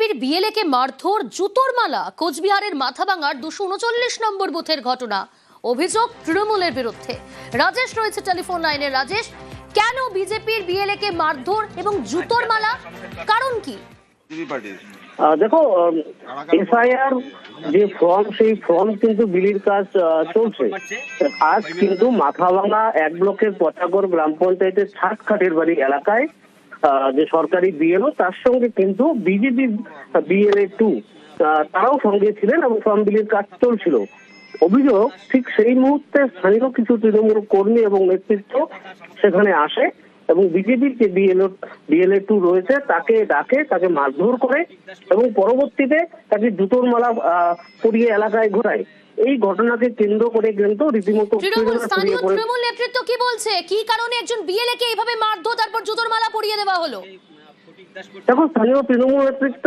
বিজেপির বিএলএ কে মারধর, জুতোর মালা, কোচবিহারের মাথাভাঙার 239 নম্বর বুথের ঘটনা। অভিযোগ তৃণমূলের বিরুদ্ধে। রাজেশ রয়েছে টেলিফোন লাইনে। রাজেশ, কেন বিজেপির বিএলএ কে মারধর এবং জুতোর মালা, কারণ কি? দেখো, এসআইআর যে ফর্ম, সেই ফর্ম কিন্তু বিলির কাজ চলছে। আজ কিন্তু মাথাভাঙা 1 ব্লকের পচাগড় গ্রাম পঞ্চায়েতের ছাটখাটের বাড়ি এলাকায় যে সরকারি বিএলও, তার সঙ্গে কিন্তু বিজেপি বিএলএ 2 তারাও সঙ্গে ছিলেন এবং ফর্ম বিলির কাজ চলছিল। অভিযোগ, ঠিক সেই মুহূর্তে স্থানীয় কিছু তৃণমূল কর্মী এবং নেতৃত্ব সেখানে আসে এবং বিজেপির যে বিএলএ 2 রয়েছে তাকে ডাকে, তাকে মারধর করে এবং পরবর্তীতে তাকে জুতোর মালা পরিয়ে এলাকায় ঘোরায়। এই ঘটনাকে কেন্দ্র করে কিন্তু রীতিমতো তৃণমূল নেতৃত্ব কি বলছে, কি কারণে একজন বিএলএ কে এইভাবে মারধর তারপর জুতোর মালা পরিয়ে দেওয়া হলো? দেখো, স্থানীয় তৃণমূল নেতৃত্ব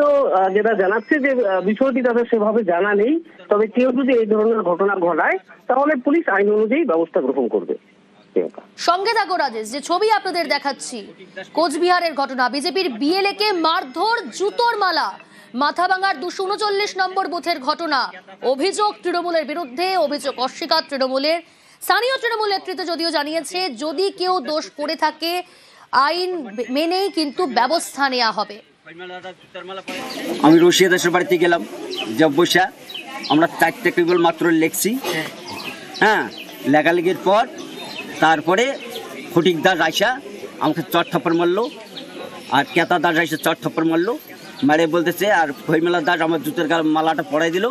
যেটা জানাচ্ছে যে বিষয়টি তাদের সেভাবে জানা নেই, তবে কেউ যদি এই ধরনের ঘটনা ঘটায় তাহলে পুলিশ আইন অনুযায়ী ব্যবস্থা গ্রহণ করবে। সঙ্গে থাকো রাজেশ, যে ছবি আপনাদের দেখাচ্ছি কোচবিহারের ঘটনা। বিজেপির বিএলএ কে মারধর, জুতোর মালা, মাথাভাঙার 239 নম্বর বুথের ঘটনা। অভিযোগ তৃণমূলের বিরুদ্ধে, অভিযোগ অস্বীকার তৃণমূলের। স্থানীয় তৃণমূল নেতৃত্ব যদিও জানিয়েছে যদি কেউ দোষ করে থাকে আইন মেনেই কিন্তু ব্যবস্থা নেওয়া হবে। আমি রশিয়া দাসের বাড়িতে গেলাম, জব বসা আমরা 4টে কেবল মাত্র লেখছি। হ্যাঁ, লেখালেখির পর তারপরে ফটিক দাস আইসা আমাকে চট থাপ্পড় মারলো, আর কেতা দাস আইসা চট থাপ্পড় মারলো, মারে বলতেছে আর খৈমেলা দাস আমার জুতের মালাটা পড়াই দিল,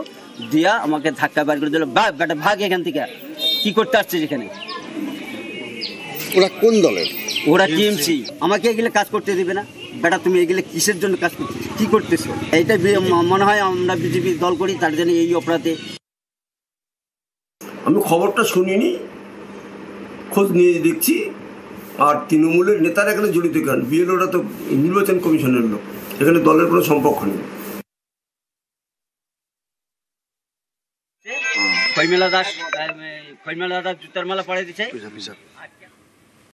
দিয়া আমাকে ধাক্কা বের করে দিল। বেটা ভাগ এখান থেকে, কি করতে আসছে যেখানে? ওরা কোন দলের? ওরা টিএমসি। আমাকে এগুলো কাজ করতে দিবে না। বেটা তুমি এগুলো কিসের জন্য কাজ করতেছো, কি করতেছো? এইটা মনে হয় আমরা বিজেপি দল করি, তার জন্য এই অপরাধে। আমি খবরটা শুনিনি, খোঁজ নিয়ে দেখছি। আর তৃণমূলের নেতারা এখানে জড়িত কেন? বিএলওরা তো নির্বাচন কমিশনের লোক, এখানে দলের কোনো সম্পর্ক নেই। খৈমেলা দাস জুতার মালা পড়াই দিচ্ছে।